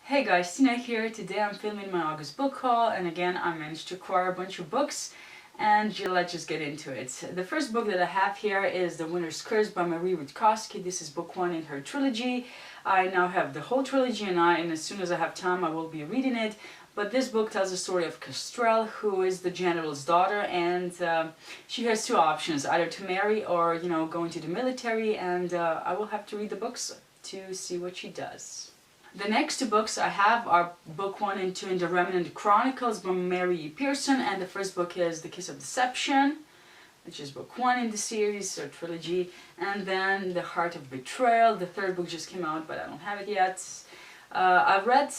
Hey guys, Tina here. Today I'm filming my August book haul, and again I managed to acquire a bunch of books, and let's just get into it. The first book that I have here is The Winter's Curse by Marie Rutkoski. This is book one in her trilogy. I now have the whole trilogy, and as soon as I have time I will be reading it. But this book tells the story of Kestrel, who is the general's daughter, and she has two options, either to marry or, go into the military, and I will have to read the books to see what she does. The next two books I have are book 1 and 2 in the Remnant Chronicles by Mary E. Pearson, and the first book is The Kiss of Deception, which is book 1 in the series or trilogy, and then The Heart of Betrayal. The third book just came out, but I don't have it yet. I read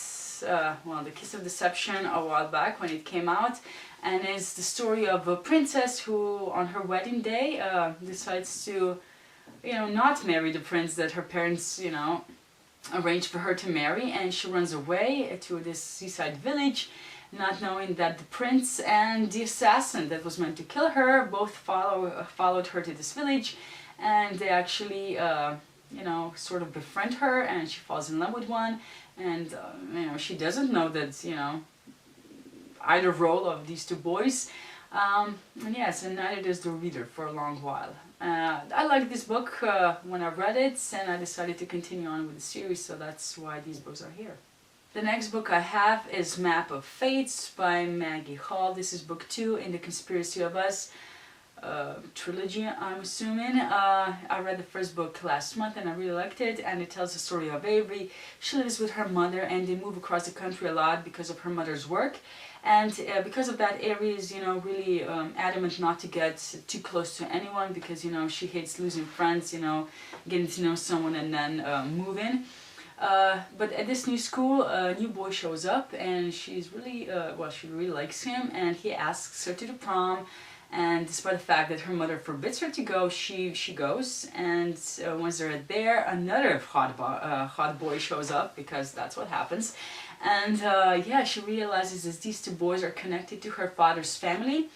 The Kiss of Deception a while back when it came out, and it's the story of a princess who on her wedding day decides to, not marry the prince that her parents, arranged for her to marry, and she runs away to this seaside village, not knowing that the prince and the assassin that was meant to kill her both followed her to this village, and they actually sort of befriend her, and she falls in love with one, and she doesn't know that either role of these two boys. And neither does the reader for a long while. I liked this book when I read it, and I decided to continue on with the series, so that's why these books are here. The next book I have is Map of Fates by Maggie Hall. This is book 2 in the Conspiracy of Us trilogy, I'm assuming. I read the first book last month and I really liked it, and it tells the story of Avery. She lives with her mother and they move across the country a lot because of her mother's work. And because of that, Avery is, really adamant not to get too close to anyone because, she hates losing friends, getting to know someone and then moving. But at this new school, a new boy shows up, and she's really, she really likes him, and he asks her to the prom. And despite the fact that her mother forbids her to go, she goes. And once they're there, another hot boy shows up, because that's what happens. And she realizes that these two boys are connected to her father's family.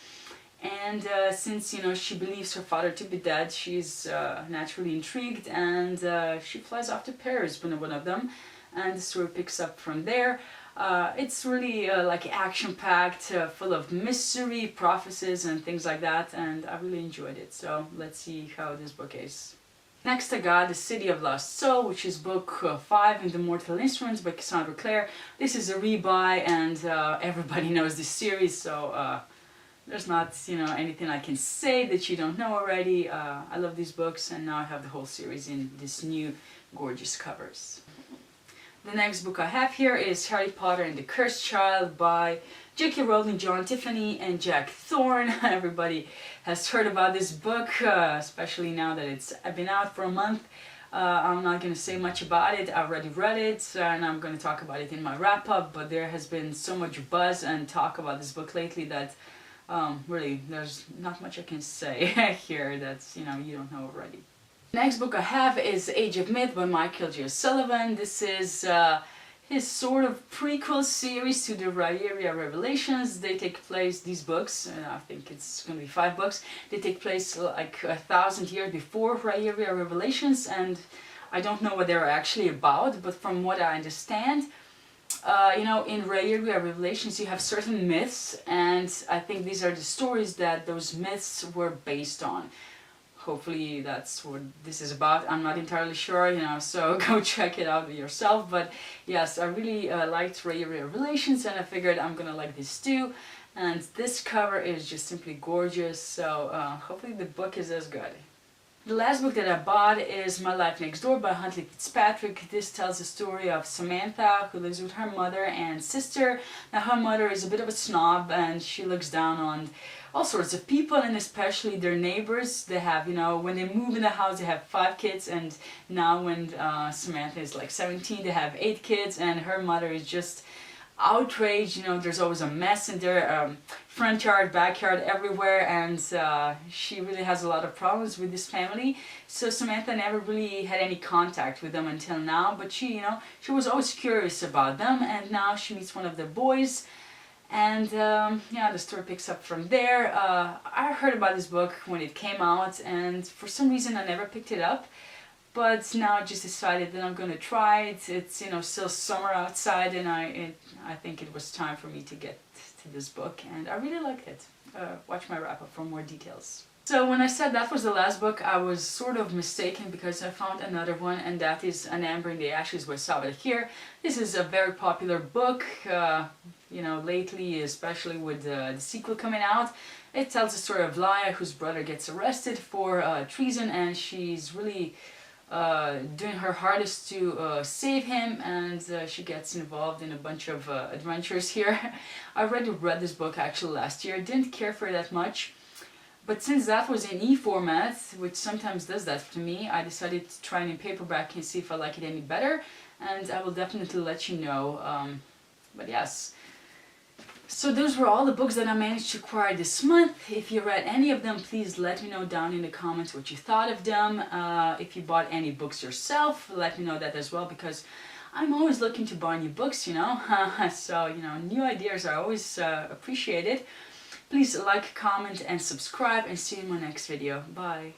And since she believes her father to be dead, she's naturally intrigued, and she flies off to Paris with one of them. And the story picks up from there. It's really action-packed, full of mystery, prophecies, and things like that, and I really enjoyed it. So let's see how this book is. Next I got The City of Lost Soul, which is book 5 in the Mortal Instruments by Cassandra Clare. This is a rebuy, and everybody knows this series, so there's not anything I can say that you don't know already. I love these books, and now I have the whole series in these new gorgeous covers. The next book I have here is Harry Potter and the Cursed Child by J.K. Rowling, John Tiffany, and Jack Thorne. Everybody has heard about this book, especially now that it's been out for a month. I'm not going to say much about it. I already read it, and I'm going to talk about it in my wrap-up, but there has been so much buzz and talk about this book lately that really there's not much I can say here that's, you don't know already. Next book I have is Age of Myth by Michael J. Sullivan. This is his sort of prequel series to the Rhaeria Revelations. They take place, these books, I think it's going to be 5 books, they take place like 1,000 years before Rhaeria Revelations, and I don't know what they're actually about, but from what I understand, in Rhaeria Revelations you have certain myths, and I think these are the stories that those myths were based on. Hopefully that's what this is about. I'm not entirely sure, so go check it out yourself. But yes, I really liked Rhaeria Revelations, and I figured I'm gonna like this too. And this cover is just simply gorgeous, so hopefully the book is as good. The last book that I bought is My Life Next Door by Huntley Fitzpatrick. This tells the story of Samantha, who lives with her mother and sister. Now her mother is a bit of a snob, and she looks down on all sorts of people, and especially their neighbors. They have, when they move in the house, they have 5 kids, and now when Samantha is like 17, they have 8 kids, and her mother is just outraged. There's always a mess in their front yard, backyard, everywhere, and she really has a lot of problems with this family. So Samantha never really had any contact with them until now, but she was always curious about them, and now she meets one of the boys, and the story picks up from there. I heard about this book when it came out, and for some reason I never picked it up. but now I just decided that I'm gonna try it. It's still summer outside, and I think it was time for me to get to this book, and I really liked it. Watch my wrap up for more details. So when I said that was the last book, I was sort of mistaken, because I found another one, and that is An Amber in the Ashes by Sabaa Tahir. This is a very popular book, lately, especially with the sequel coming out. It tells the story of Laia, whose brother gets arrested for treason, and she's really doing her hardest to save him, and she gets involved in a bunch of adventures here. I already read this book actually last year. Didn't care for it that much, but since that was in e-format, which sometimes does that to me, I decided to try it in paperback and see if I like it any better, and I will definitely let you know. But yes. So those were all the books that I managed to acquire this month. If you read any of them, please let me know down in the comments what you thought of them. If you bought any books yourself, let me know that as well, because I'm always looking to buy new books, So, new ideas are always appreciated. Please like, comment, and subscribe, and see you in my next video. Bye.